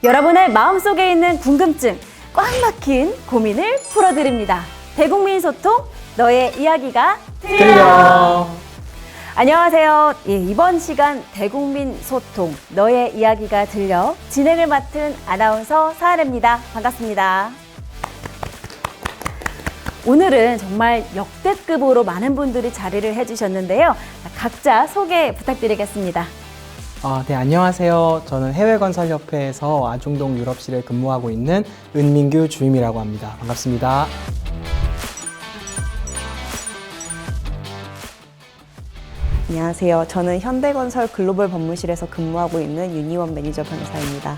여러분의 마음속에 있는 궁금증, 꽉 막힌 고민을 풀어드립니다. 대국민 소통, 너의 이야기가 들려. 안녕하세요. 이번 시간 대국민 소통, 너의 이야기가 들려 진행을 맡은 아나운서 사아래입니다. 반갑습니다. 오늘은 정말 역대급으로 많은 분들이 자리를 해주셨는데요. 각자 소개 부탁드리겠습니다. 네, 안녕하세요. 저는 해외건설협회에서 아중동 유럽실에 근무하고 있는 은민규 주임이라고 합니다. 반갑습니다. 안녕하세요. 저는 현대건설 글로벌 법무실에서 근무하고 있는 윤희원 매니저 변호사입니다.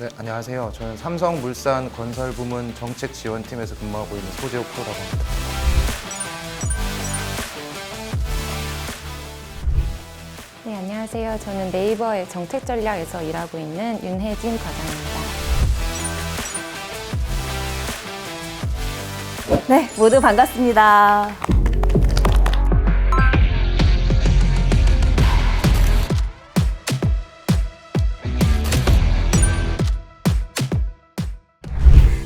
네, 안녕하세요. 저는 삼성물산 건설부문 정책지원팀에서 근무하고 있는 소재욱 프로라고 합니다. 네, 안녕하세요. 저는 네이버의 정책전략에서 일하고 있는 윤혜진 과장입니다. 네, 모두 반갑습니다.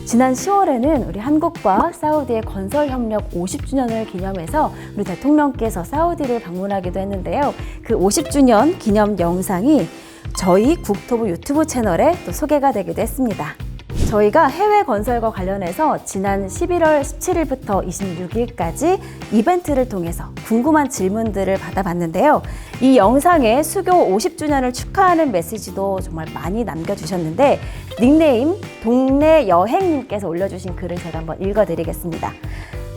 지난 10월에는 우리 한국과 사우디의 건설협력 50주년을 기념해서 우리 대통령께서 사우디를 방문하기도 했는데요. 그 50주년 기념 영상이 저희 국토부 유튜브 채널에 또 소개가 되기도 했습니다. 저희가 해외 건설과 관련해서 지난 11월 17일부터 26일까지 이벤트를 통해서 궁금한 질문들을 받아봤는데요. 이 영상에 수교 50주년을 축하하는 메시지도 정말 많이 남겨주셨는데 닉네임 동네 여행님께서 올려주신 글을 제가 한번 읽어드리겠습니다.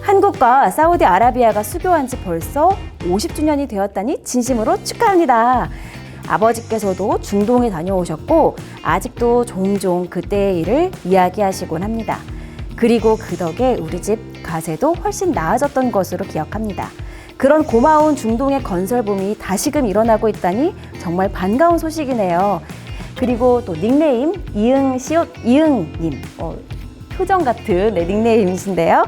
한국과 사우디아라비아가 수교한 지 벌써 50주년이 되었다니 진심으로 축하합니다. 아버지께서도 중동에 다녀오셨고 아직도 종종 그때의 일을 이야기하시곤 합니다. 그리고 그 덕에 우리 집 가세도 훨씬 나아졌던 것으로 기억합니다. 그런 고마운 중동의 건설붐이 다시금 일어나고 있다니 정말 반가운 소식이네요. 그리고 또 닉네임 이응님 표정 같은 닉네임이신데요.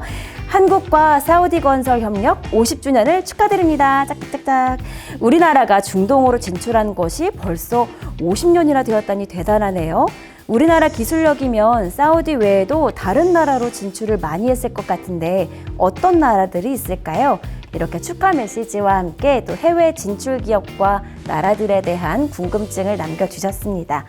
한국과 사우디 건설 협력 50주년을 축하드립니다. 짝짝짝. 우리나라가 중동으로 진출한 것이 벌써 50년이나 되었다니 대단하네요. 우리나라 기술력이면 사우디 외에도 다른 나라로 진출을 많이 했을 것 같은데 어떤 나라들이 있을까요? 이렇게 축하 메시지와 함께 또 해외 진출 기업과 나라들에 대한 궁금증을 남겨주셨습니다.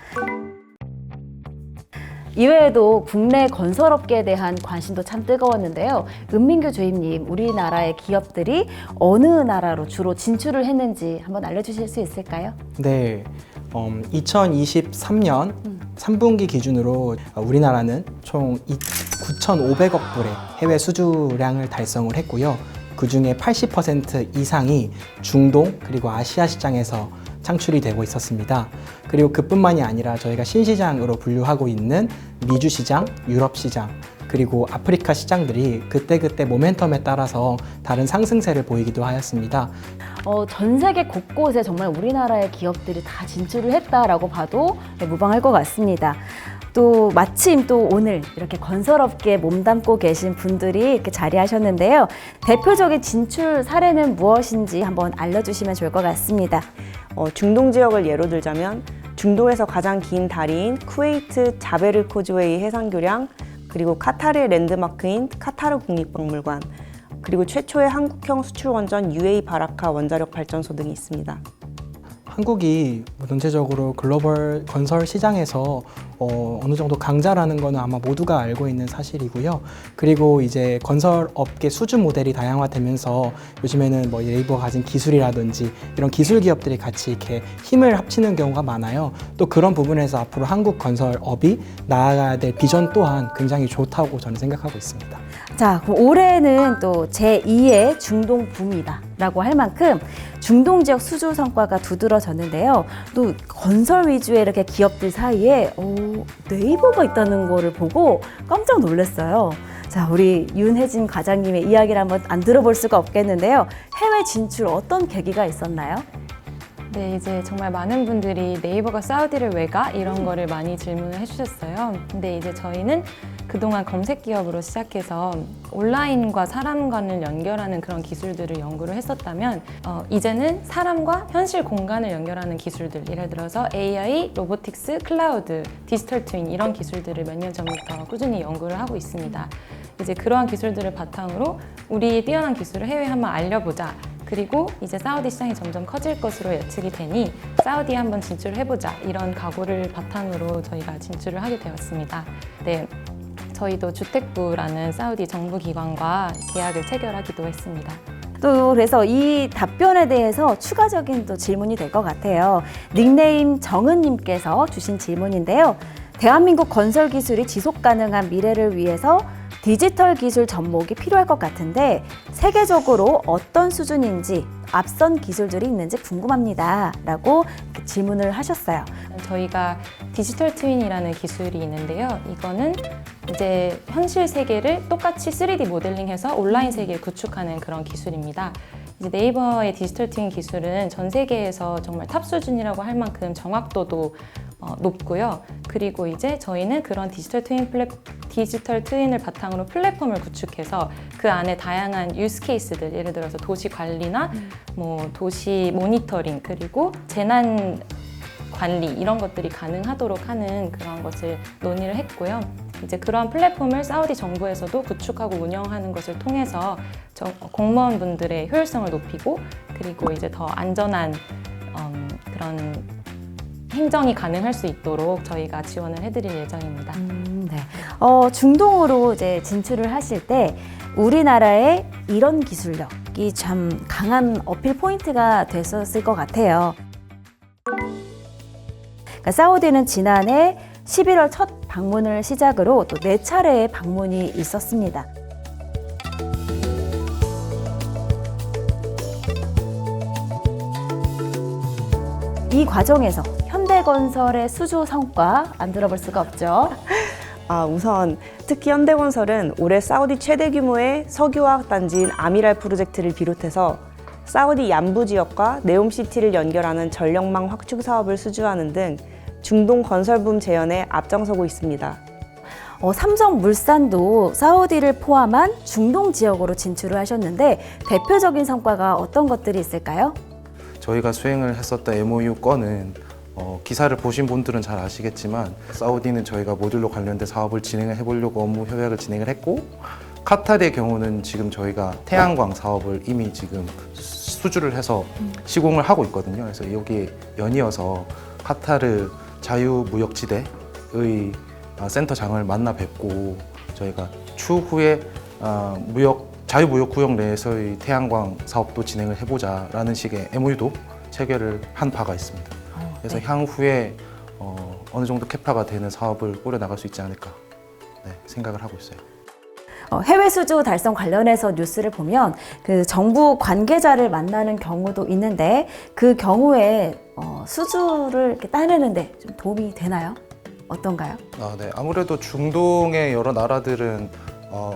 이외에도 국내 건설업계에 대한 관심도 참 뜨거웠는데요. 은민규 주임님, 우리나라의 기업들이 어느 나라로 주로 진출을 했는지 한번 알려주실 수 있을까요? 네, 2023년 3분기 기준으로 우리나라는 총 9,500억 불의 해외 수주량을 달성을 했고요. 그중에 80% 이상이 중동 그리고 아시아 시장에서 창출이 되고 있었습니다. 그리고 그뿐만이 아니라 저희가 신시장으로 분류하고 있는 미주 시장, 유럽 시장, 그리고 아프리카 시장들이 그때그때 모멘텀에 따라서 다른 상승세를 보이기도 하였습니다. 전 세계 곳곳에 정말 우리나라의 기업들이 다 진출을 했다라고 봐도 무방할 것 같습니다. 또 마침 또 오늘 이렇게 건설업계에 몸담고 계신 분들이 이렇게 자리하셨는데요. 대표적인 진출 사례는 무엇인지 한번 알려주시면 좋을 것 같습니다. 중동 지역을 예로 들자면 중동에서 가장 긴 다리인 쿠웨이트 자베르 코즈웨이 해상교량, 그리고 카타르의 랜드마크인 카타르 국립박물관, 그리고 최초의 한국형 수출원전 UA 바라카 원자력 발전소 등이 있습니다. 한국이 전체적으로 글로벌 건설 시장에서 어느 정도 강자라는 거는 아마 모두가 알고 있는 사실이고요. 그리고 이제 건설업계 수주 모델이 다양화되면서 요즘에는 뭐 네이버가 가진 기술이라든지 이런 기술 기업들이 같이 이렇게 힘을 합치는 경우가 많아요. 또 그런 부분에서 앞으로 한국 건설업이 나아가야 될 비전 또한 굉장히 좋다고 저는 생각하고 있습니다. 자, 그럼 올해는 또 제2의 중동 붐이다 라고 할 만큼 중동 지역 수주 성과가 두드러졌는데요. 또 건설 위주의 이렇게 기업들 사이에 네이버가 있다는 거를 보고 깜짝 놀랐어요. 자, 우리 윤혜진 과장님의 이야기를 한번 안 들어볼 수가 없겠는데요. 해외 진출 어떤 계기가 있었나요? 네, 이제 정말 많은 분들이 네이버가 사우디를 왜 가? 이런 거를 많이 질문을 해주셨어요. 근데 이제 저희는 그동안 검색 기업으로 시작해서 온라인과 사람 간을 연결하는 그런 기술들을 연구를 했었다면 이제는 사람과 현실 공간을 연결하는 기술들, 예를 들어서 AI, 로보틱스, 클라우드, 디지털 트윈 이런 기술들을 몇 년 전부터 꾸준히 연구를 하고 있습니다. 이제 그러한 기술들을 바탕으로 우리의 뛰어난 기술을 해외에 한번 알려보자. 그리고 이제 사우디 시장이 점점 커질 것으로 예측이 되니 사우디에 한번 진출을 해보자. 이런 각오를 바탕으로 저희가 진출을 하게 되었습니다. 네. 저희도 주택부라는 사우디 정부기관과 계약을 체결하기도 했습니다. 또 그래서 이 답변에 대해서 추가적인 또 질문이 될 것 같아요. 닉네임 정은님께서 주신 질문인데요. 대한민국 건설 기술이 지속 가능한 미래를 위해서 디지털 기술 접목이 필요할 것 같은데 세계적으로 어떤 수준인지 앞선 기술들이 있는지 궁금합니다. 라고 이렇게 질문을 하셨어요. 저희가 디지털 트윈이라는 기술이 있는데요. 이거는 이제 현실 세계를 똑같이 3D 모델링해서 온라인 세계에 구축하는 그런 기술입니다. 이제 네이버의 디지털 트윈 기술은 전 세계에서 정말 탑 수준이라고 할 만큼 정확도도 높고요. 그리고 이제 저희는 그런 디지털 트윈을 바탕으로 플랫폼을 구축해서 그 안에 다양한 유스 케이스들, 예를 들어서 도시 관리나 뭐 도시 모니터링, 그리고 재난 관리 이런 것들이 가능하도록 하는 그런 것을 논의를 했고요. 이제 그런 플랫폼을 사우디 정부에서도 구축하고 운영하는 것을 통해서 공무원분들의 효율성을 높이고 그리고 이제 더 안전한 그런 행정이 가능할 수 있도록 저희가 지원을 해드릴 예정입니다. 네. 중동으로 이제 진출을 하실 때 우리나라의 이런 기술력이 참 강한 어필 포인트가 됐었을 것 같아요. 그러니까 사우디는 지난해 11월 첫 방문을 시작으로 또 4차례의 방문이 있었습니다. 이 과정에서 현대건설의 수주 성과 안 들어볼 수가 없죠. 우선 특히 현대건설은 올해 사우디 최대 규모의 석유화학 단지인 아미랄 프로젝트를 비롯해서 사우디 얀부 지역과 네옴시티를 연결하는 전력망 확충 사업을 수주하는 등 중동 건설붐 재현에 앞장서고 있습니다. 삼성물산도 사우디를 포함한 중동 지역으로 진출을 하셨는데 대표적인 성과가 어떤 것들이 있을까요? 저희가 수행을 했었던 MOU 건은 기사를 보신 분들은 잘 아시겠지만 사우디는 저희가 모듈로 관련된 사업을 진행을 해보려고 업무 협약을 진행을 했고 카타르의 경우는 지금 저희가 태양광 사업을 이미 지금 수주를 해서 시공을 하고 있거든요. 그래서 여기에 연이어서 카타르 자유무역지대의 센터장을 만나 뵙고 저희가 추후에 자유무역구역 내에서의 태양광 사업도 진행을 해보자라는 식의 MOU도 체결을 한 바가 있습니다. 그래서 향후에 어느 정도 캐파가 되는 사업을 꾸려나갈 수 있지 않을까 생각을 하고 있어요. 해외 수주 달성 관련해서 뉴스를 보면 그 정부 관계자를 만나는 경우도 있는데 그 경우에 수주를 이렇게 따내는데 좀 도움이 되나요? 어떤가요? 네. 아무래도 중동의 여러 나라들은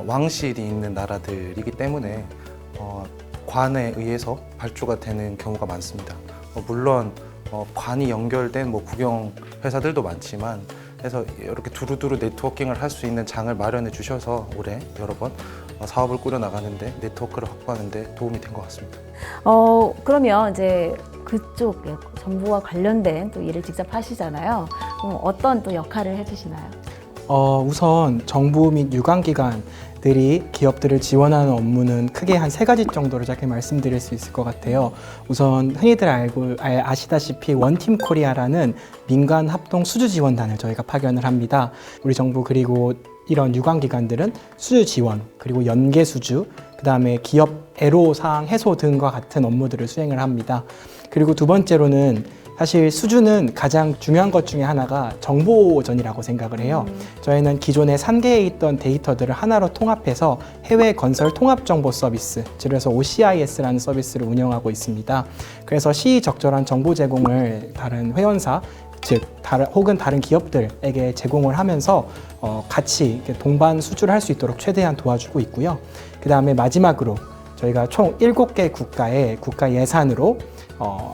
왕실이 있는 나라들이기 때문에 관에 의해서 발주가 되는 경우가 많습니다. 물론 관이 연결된 국영 회사들도 많지만 그래서 이렇게 두루두루 네트워킹을 할 수 있는 장을 마련해 주셔서 올해 여러 번 사업을 꾸려나가는데 네트워크를 확보하는데 도움이 된 것 같습니다. 그러면 이제 그쪽 정부와 관련된 또 일을 직접 하시잖아요. 그럼 어떤 또 역할을 해주시나요? 우선 정부 및 유관기관들이 기업들을 지원하는 업무는 크게 한 3가지 정도로 짧게 말씀드릴 수 있을 것 같아요. 우선 흔히들 아시다시피 원팀 코리아라는 민간 합동 수주 지원단을 저희가 파견을 합니다. 우리 정부 그리고 이런 유관기관들은 수주 지원, 그리고 연계 수주, 그 다음에 기업 애로사항 해소 등과 같은 업무들을 수행을 합니다. 그리고 두 번째로는 사실 수주는 가장 중요한 것 중에 하나가 정보전이라고 생각을 해요. 저희는 기존에 산계에 있던 데이터들을 하나로 통합해서 해외 건설 통합 정보 서비스, 그래서 OCIS라는 서비스를 운영하고 있습니다. 그래서 시의적절한 정보 제공을 다른 회원사, 혹은 다른 기업들에게 제공을 하면서 같이 동반 수주를 할 수 있도록 최대한 도와주고 있고요. 그 다음에 마지막으로 저희가 총 7개 국가의 국가 예산으로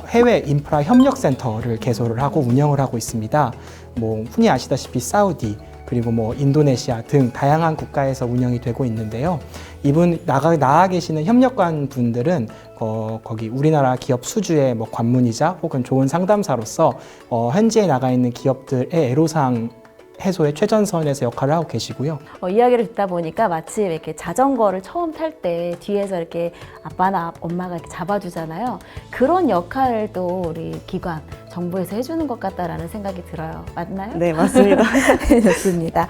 해외 인프라 협력센터를 개소를 하고 운영을 하고 있습니다. 뭐 흔히 아시다시피 사우디 그리고 뭐 인도네시아 등 다양한 국가에서 운영이 되고 있는데요. 이분 나가 계시는 협력관 분들은 거기 우리나라 기업 수주의 뭐 관문이자 혹은 좋은 상담사로서 현지에 나가 있는 기업들의 애로사항 해소의 최전선에서 역할을 하고 계시고요. 이야기를 듣다 보니까 마치 이렇게 자전거를 처음 탈 때 뒤에서 이렇게 아빠나 엄마가 이렇게 잡아주잖아요. 그런 역할을 또 우리 기관, 정부에서 해주는 것 같다라는 생각이 들어요. 맞나요? 네, 맞습니다. 좋습니다.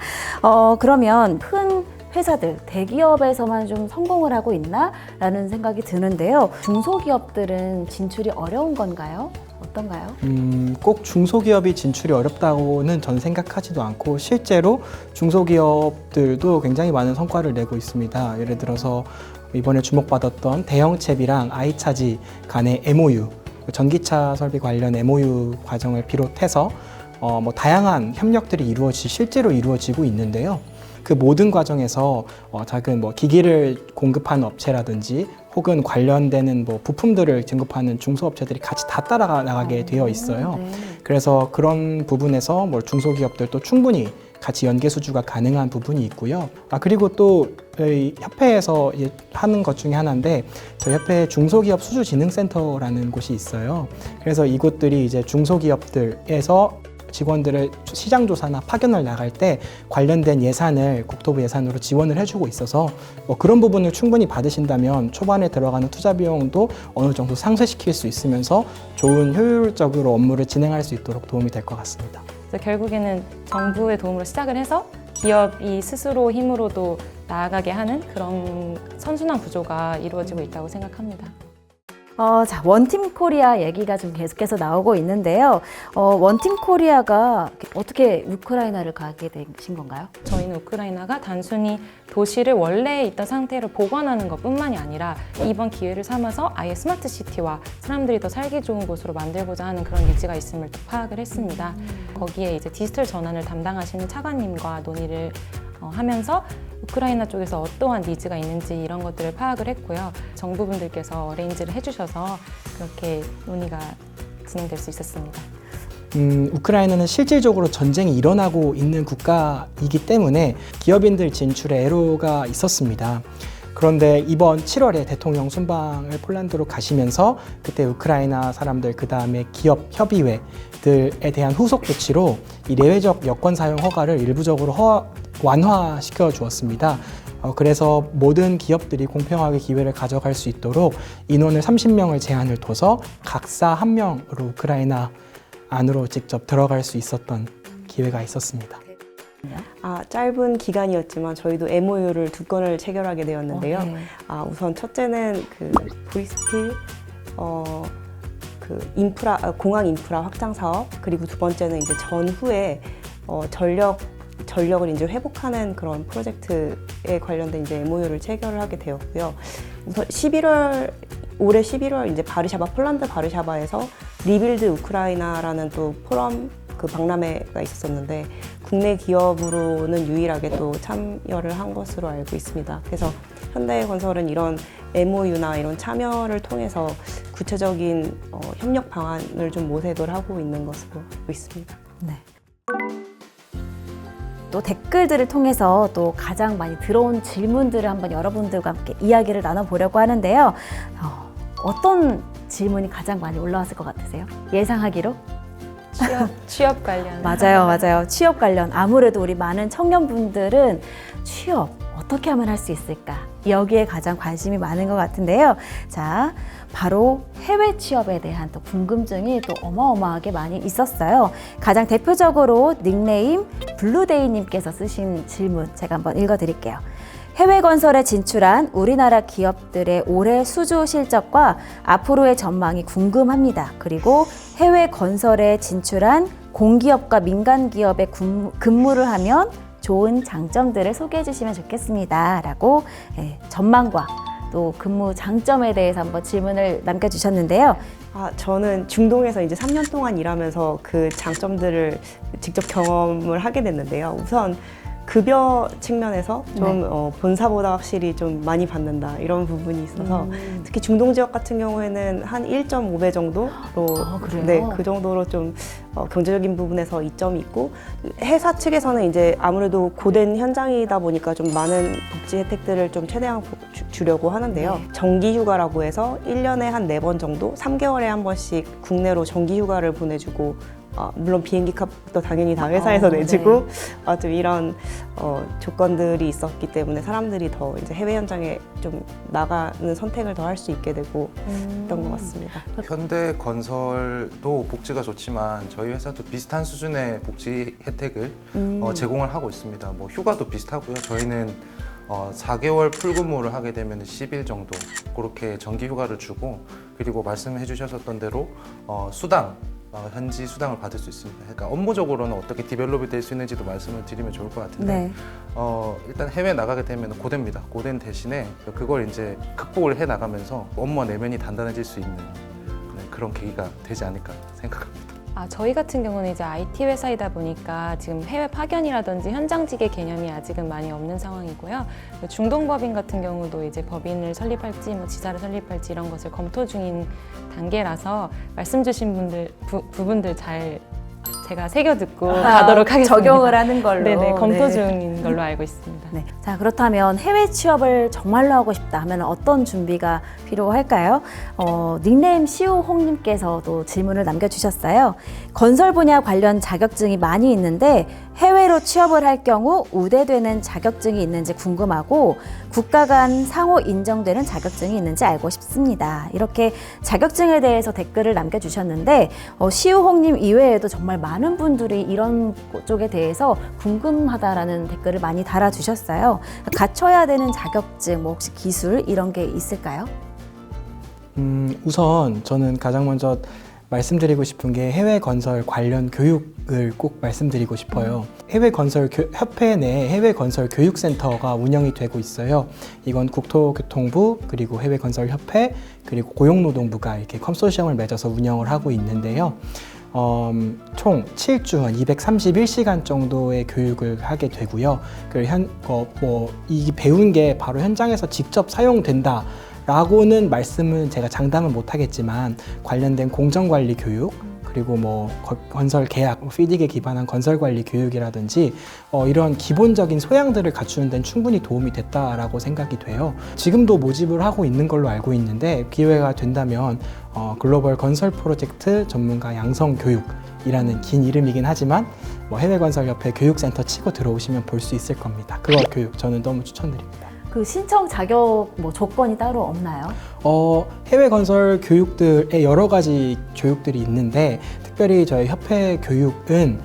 그러면 큰 회사들, 대기업에서만 좀 성공을 하고 있나? 라는 생각이 드는데요. 중소기업들은 진출이 어려운 건가요? 어떤가요? 꼭 중소기업이 진출이 어렵다고는 저는 생각하지도 않고 실제로 중소기업들도 굉장히 많은 성과를 내고 있습니다. 예를 들어서 이번에 주목받았던 대형채비랑 아이차지 간의 MOU, 전기차 설비 관련 MOU 과정을 비롯해서 뭐 다양한 협력들이 실제로 이루어지고 있는데요. 그 모든 과정에서 작은 뭐 기기를 공급하는 업체라든지 혹은 관련되는 뭐 부품들을 증급하는 중소업체들이 같이 다 따라나가게 되어 있어요. 네. 그래서 그런 부분에서 뭐 중소기업들도 충분히 같이 연계 수주가 가능한 부분이 있고요. 그리고 또 저희 협회에서 하는 것 중에 하나인데 저희 협회 중소기업 수주진흥센터라는 곳이 있어요. 그래서 이곳들이 이제 중소기업들에서 직원들을 시장 조사나 파견을 나갈 때 관련된 예산을 국토부 예산으로 지원을 해주고 있어서 뭐 그런 부분을 충분히 받으신다면 초반에 들어가는 투자 비용도 어느 정도 상쇄시킬 수 있으면서 좋은 효율적으로 업무를 진행할 수 있도록 도움이 될 것 같습니다. 그래서 결국에는 정부의 도움으로 시작을 해서 기업이 스스로 힘으로도 나아가게 하는 그런 선순환 구조가 이루어지고 있다고 생각합니다. 자, 원팀 코리아 얘기가 좀 계속해서 나오고 있는데요. 원팀 코리아가 어떻게 우크라이나를 가게 되신 건가요? 저희는 우크라이나가 단순히 도시를 원래 있던 상태로 복원하는 것뿐만이 아니라 이번 기회를 삼아서 아예 스마트 시티와 사람들이 더 살기 좋은 곳으로 만들고자 하는 그런 니즈가 있음을 또 파악을 했습니다. 거기에 이제 디지털 전환을 담당하시는 차관님과 논의를 하면서 우크라이나 쪽에서 어떠한 니즈가 있는지 이런 것들을 파악을 했고요. 정부분들께서 어레인지를 해주셔서 그렇게 논의가 진행될 수 있었습니다. 우크라이나는 실질적으로 전쟁이 일어나고 있는 국가이기 때문에 기업인들 진출에 애로가 있었습니다. 그런데 이번 7월에 대통령 순방을 폴란드로 가시면서 그때 우크라이나 사람들 그 다음에 기업 협의회들에 대한 후속 조치로 이 내외적 여권 사용 허가를 일부적으로 완화시켜 주었습니다. 그래서 모든 기업들이 공평하게 기회를 가져갈 수 있도록 인원을 30명을 제한을 둬서 각사 1명으로 우크라이나 안으로 직접 들어갈 수 있었던 기회가 있었습니다. 짧은 기간이었지만 저희도 MOU를 2건을 체결하게 되었는데요. 네. 우선 첫째는 그 브리스필 그 인프라 공항 인프라 확장 사업, 그리고 두 번째는 이제 전후에 전력을 이제 회복하는 그런 프로젝트에 관련된 이제 MOU를 체결을 하게 되었고요. 우선 올해 11월 이제 폴란드 바르샤바에서 리빌드 우크라이나라는 또 포럼 그 박람회가 있었었는데 국내 기업으로는 유일하게 또 참여를 한 것으로 알고 있습니다. 그래서 현대건설은 이런 MOU나 이런 참여를 통해서 구체적인 협력 방안을 좀 모색을 하고 있는 것으로 알고 있습니다. 네. 또 댓글들을 통해서 또 가장 많이 들어온 질문들을 한번 여러분들과 함께 이야기를 나눠보려고 하는데요. 어떤 질문이 가장 많이 올라왔을 것 같으세요? 예상하기로? 취업 관련. 맞아요. 취업 관련. 아무래도 우리 많은 청년분들은 취업 어떻게 하면 할 수 있을까? 여기에 가장 관심이 많은 것 같은데요. 자, 바로 해외 취업에 대한 또 궁금증이 또 어마어마하게 많이 있었어요. 가장 대표적으로 닉네임 블루데이님께서 쓰신 질문 제가 한번 읽어드릴게요. 해외 건설에 진출한 우리나라 기업들의 올해 수주 실적과 앞으로의 전망이 궁금합니다. 그리고 해외 건설에 진출한 공기업과 민간 기업에 근무를 하면 좋은 장점들을 소개해 주시면 좋겠습니다. 라고 전망과 또 근무 장점에 대해서 한번 질문을 남겨주셨는데요. 저는 중동에서 이제 3년 동안 일하면서 그 장점들을 직접 경험을 하게 됐는데요. 우선 급여 측면에서 좀 네. 본사보다 확실히 좀 많이 받는다 이런 부분이 있어서 특히 중동 지역 같은 경우에는 한 1.5배 정도로 그래요? 네, 그 정도로 좀 경제적인 부분에서 이점이 있고 회사 측에서는 이제 아무래도 고된 현장이다 보니까 좀 많은 복지 혜택들을 좀 최대한 주려고 하는데요. 네. 정기휴가라고 해서 1년에 한 4번 정도 3개월에 한 번씩 국내로 정기휴가를 보내주고 물론 비행기 값도 당연히 다 회사에서 내주고 좀 이런 조건들이 있었기 때문에 사람들이 더 이제 해외 현장에 좀 나가는 선택을 더 할 수 있게 되고 했던 것 같습니다. 현대건설도 복지가 좋지만 저희 회사도 비슷한 수준의 복지 혜택을 제공을 하고 있습니다. 뭐 휴가도 비슷하고요. 저희는 4개월 풀근무를 하게 되면 10일 정도 그렇게 정기 휴가를 주고 그리고 말씀해 주셨던 대로 수당 현지 수당을 받을 수 있습니다. 그러니까 업무적으로는 어떻게 디벨롭이 될 수 있는지도 말씀을 드리면 좋을 것 같은데 네. 일단 해외 나가게 되면 고됩니다. 고된 대신에 그걸 이제 극복을 해 나가면서 업무와 내면이 단단해질 수 있는 그런 계기가 되지 않을까 생각합니다. 저희 같은 경우는 이제 IT 회사이다 보니까 지금 해외 파견이라든지 현장직의 개념이 아직은 많이 없는 상황이고요. 중동법인 같은 경우도 이제 법인을 설립할지 뭐 지사를 설립할지 이런 것을 검토 중인 단계라서 말씀 주신 부분들 잘 제가 새겨 듣고 가도록 하겠습니다. 적용을 하는 걸로. 네네, 검토 네. 중인 걸로 알고 있습니다. 네. 자, 그렇다면 해외 취업을 정말로 하고 싶다 하면 어떤 준비가 필요할까요? 닉네임 시우홍님께서도 질문을 남겨주셨어요. 건설 분야 관련 자격증이 많이 있는데 해외로 취업을 할 경우 우대되는 자격증이 있는지 궁금하고 국가 간 상호 인정되는 자격증이 있는지 알고 싶습니다. 이렇게 자격증에 대해서 댓글을 남겨주셨는데 시우홍님 이외에도 정말 많은 분들이 이런 쪽에 대해서 궁금하다라는 댓글을 많이 달아주셨어요. 갖춰야 되는 자격증, 뭐 혹시 기술 이런 게 있을까요? 우선 저는 가장 먼저 말씀드리고 싶은 게 해외 건설 관련 교육을 꼭 말씀드리고 싶어요. 해외 건설 협회 내 해외 건설 교육센터가 운영이 되고 있어요. 이건 국토교통부 그리고 해외 건설 협회 그리고 고용노동부가 이렇게 컨소시엄을 맺어서 운영을 하고 있는데요. 총 7주간 231시간 정도의 교육을 하게 되고요. 이 배운 게 바로 현장에서 직접 사용된다. 라고는 말씀은 제가 장담은 못하겠지만 관련된 공정관리 교육 그리고 뭐 건설 계약, 피딕에 기반한 건설 관리 교육이라든지 이런 기본적인 소양들을 갖추는 데는 충분히 도움이 됐다라고 생각이 돼요. 지금도 모집을 하고 있는 걸로 알고 있는데 기회가 된다면 글로벌 건설 프로젝트 전문가 양성 교육이라는 긴 이름이긴 하지만 뭐 해외건설협회 교육센터 치고 들어오시면 볼 수 있을 겁니다. 그거 교육 저는 너무 추천드립니다. 그 신청 자격 뭐 조건이 따로 없나요? 해외 건설 교육들의 여러 가지 교육들이 있는데 특별히 저희 협회 교육은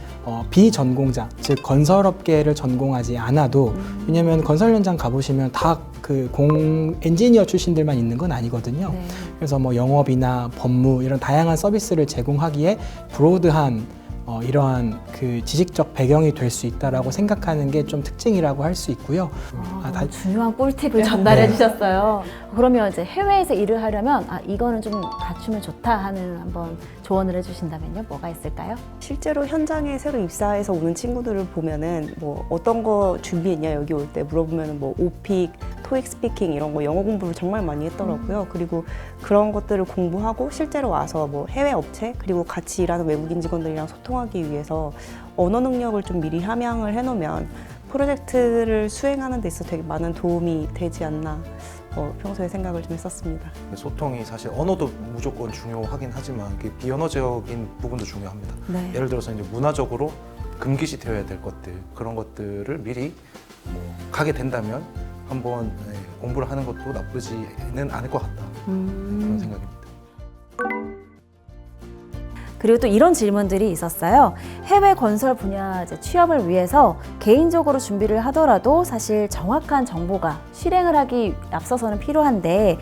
비전공자, 즉 건설업계를 전공하지 않아도 왜냐하면 건설 현장 가보시면 다 그 엔지니어 출신들만 있는 건 아니거든요. 네. 그래서 뭐 영업이나 법무 이런 다양한 서비스를 제공하기에 브로드한 이러한 그 지식적 배경이 될 수 있다라고 생각하는 게 좀 특징이라고 할 수 있고요. 너무 중요한 꿀팁을 전달해 네. 주셨어요. 그러면 이제 해외에서 일을 하려면 이거는 좀 갖추면 좋다 하는 한번 조언을 해주신다면요, 뭐가 있을까요? 실제로 현장에 새로 입사해서 오는 친구들을 보면은 뭐 어떤 거 준비했냐 여기 올 때 물어보면은 뭐 오픽, 토익 스피킹 이런 거 영어 공부를 정말 많이 했더라고요. 그리고 그런 것들을 공부하고 실제로 와서 뭐 해외 업체 그리고 같이 일하는 외국인 직원들이랑 소통하기 위해서 언어 능력을 좀 미리 함양을 해놓으면 프로젝트를 수행하는 데 있어서 되게 많은 도움이 되지 않나 평소에 생각을 좀 했었습니다. 소통이 사실 언어도 무조건 중요하긴 하지만 비언어적인 부분도 중요합니다. 네. 예를 들어서 이제 문화적으로 금기시 되어야 될 것들 그런 것들을 미리 가게 된다면 한번 공부를 하는 것도 나쁘지는 않을 것 같다 그런 생각입니다. 그리고 또 이런 질문들이 있었어요. 해외 건설 분야 이제 취업을 위해서 개인적으로 준비를 하더라도 사실 정확한 정보가 실행을 하기 앞서서는 필요한데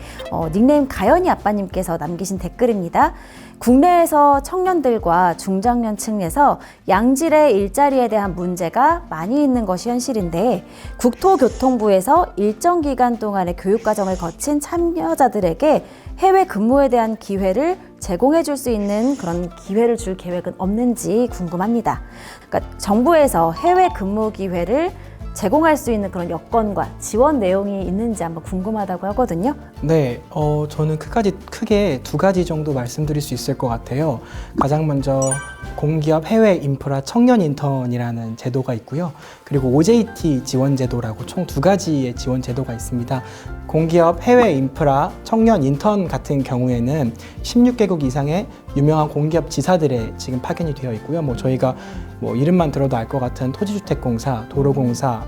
닉네임 가연이 아빠님께서 남기신 댓글입니다. 국내에서 청년들과 중장년층에서 양질의 일자리에 대한 문제가 많이 있는 것이 현실인데 국토교통부에서 일정 기간 동안의 교육과정을 거친 참여자들에게 해외 근무에 대한 기회를 제공해 줄 수 있는 그런 기회를 줄 계획은 없는지 궁금합니다. 그러니까 정부에서 해외 근무 기회를 제공할 수 있는 그런 여건과 지원 내용이 있는지 한번 궁금하다고 하거든요. 네, 저는 크게 두 가지 정도 말씀드릴 수 있을 것 같아요. 가장 먼저 공기업 해외 인프라 청년 인턴이라는 제도가 있고요. 그리고 OJT 지원 제도라고 총 두 가지의 지원 제도가 있습니다. 공기업 해외 인프라 청년 인턴 같은 경우에는 16개국 이상의 유명한 공기업 지사들에 지금 파견이 되어 있고요. 저희가 이름만 들어도 알 것 같은 토지주택공사, 도로공사,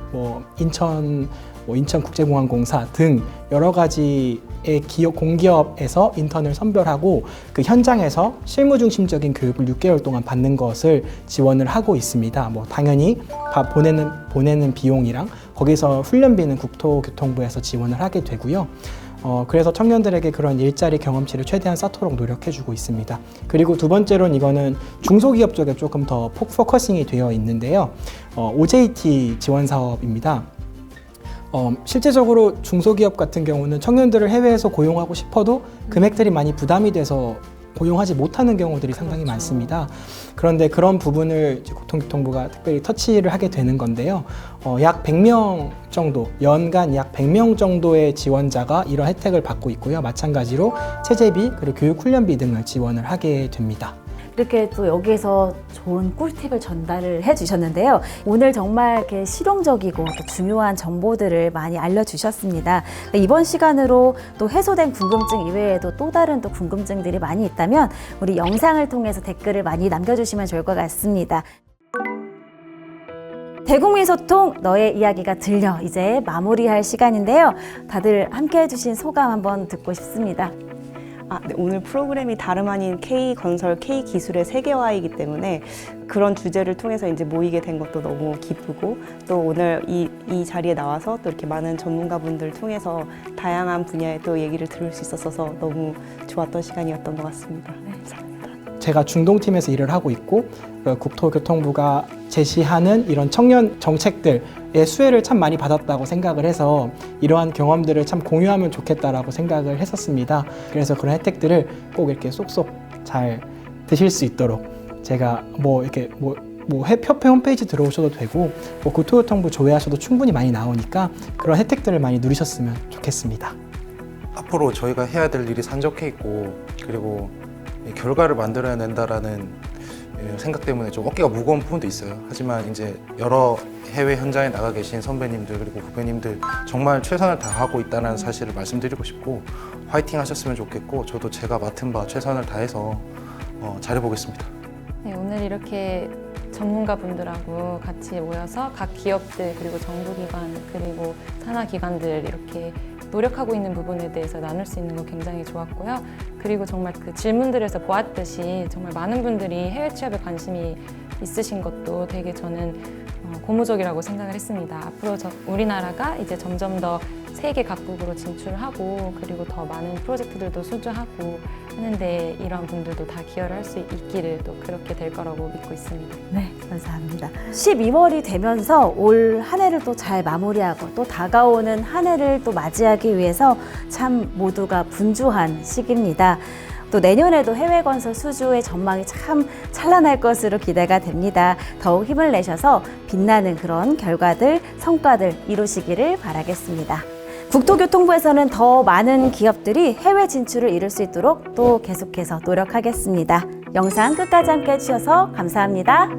인천국제공항공사 등 여러 가지의 공기업에서 인턴을 선별하고 그 현장에서 실무 중심적인 교육을 6개월 동안 받는 것을 지원을 하고 있습니다. 당연히 보내는 비용이랑 거기서 훈련비는 국토교통부에서 지원을 하게 되고요. 그래서 청년들에게 그런 일자리 경험치를 최대한 쌓도록 노력해주고 있습니다. 그리고 두 번째로는 이거는 중소기업 쪽에 조금 더 포커싱이 되어 있는데요. OJT 지원 사업입니다. 실제적으로 중소기업 같은 경우는 청년들을 해외에서 고용하고 싶어도 금액들이 많이 부담이 돼서 고용하지 못하는 경우들이 상당히 많습니다. 그런데 그런 부분을 이제 고통교통부가 특별히 터치를 하게 되는 건데요. 약 100명 정도, 연간 약 100명 정도의 지원자가 이런 혜택을 받고 있고요. 마찬가지로 체재비 그리고 교육훈련비 등을 지원을 하게 됩니다. 이렇게 또 여기에서 좋은 꿀팁을 전달을 해주셨는데요. 오늘 정말 이렇게 실용적이고 또 중요한 정보들을 많이 알려주셨습니다. 이번 시간으로 또 해소된 궁금증 이외에도 또 다른 또 궁금증들이 많이 있다면 우리 영상을 통해서 댓글을 많이 남겨주시면 좋을 것 같습니다. 대국민 소통 너의 이야기가 들려 이제 마무리할 시간인데요. 다들 함께 해주신 소감 한번 듣고 싶습니다. 네, 오늘 프로그램이 다름 아닌 K건설, K기술의 세계화이기 때문에 그런 주제를 통해서 이제 모이게 된 것도 너무 기쁘고 또 오늘 이 자리에 나와서 또 이렇게 많은 전문가분들 통해서 다양한 분야의 또 얘기를 들을 수 있었어서 너무 좋았던 시간이었던 것 같습니다. 네, 감사합니다. 제가 중동팀에서 일을 하고 있고 국토교통부가 제시하는 이런 청년 정책들의 수혜를 참 많이 받았다고 생각을 해서 이러한 경험들을 참 공유하면 좋겠다라고 생각을 했었습니다. 그래서 그런 혜택들을 꼭 이렇게 쏙쏙 잘 드실 수 있도록 제가 협회 홈페이지 들어오셔도 되고 국토교통부 조회하셔도 충분히 많이 나오니까 그런 혜택들을 많이 누리셨으면 좋겠습니다. 앞으로 저희가 해야 될 일이 산적해 있고 그리고 결과를 만들어야 된다라는 생각 때문에 좀 어깨가 무거운 부분도 있어요. 하지만 이제 여러 해외 현장에 나가 계신 선배님들 그리고 후배님들 정말 최선을 다하고 있다는 사실을 말씀드리고 싶고 화이팅 하셨으면 좋겠고 저도 제가 맡은 바 최선을 다해서 잘해보겠습니다. 네, 오늘 이렇게 전문가분들하고 같이 모여서 각 기업들 그리고 정부기관 그리고 산하기관들 이렇게 노력하고 있는 부분에 대해서 나눌 수 있는 거 굉장히 좋았고요. 그리고 정말 그 질문들에서 보았듯이 정말 많은 분들이 해외 취업에 관심이 있으신 것도 되게 저는 고무적이라고 생각을 했습니다. 앞으로 우리나라가 이제 점점 더 세계 각국으로 진출하고 그리고 더 많은 프로젝트들도 수주하고 하는데 이런 분들도 다 기여를 할 수 있기를 또 그렇게 될 거라고 믿고 있습니다. 네, 감사합니다. 12월이 되면서 올 한 해를 또 잘 마무리하고 또 다가오는 한 해를 또 맞이하기 위해서 참 모두가 분주한 시기입니다. 또 내년에도 해외 건설 수주의 전망이 참 찬란할 것으로 기대가 됩니다. 더욱 힘을 내셔서 빛나는 그런 결과들, 성과들 이루시기를 바라겠습니다. 국토교통부에서는 더 많은 기업들이 해외 진출을 이룰 수 있도록 또 계속해서 노력하겠습니다. 영상 끝까지 함께 해주셔서 감사합니다.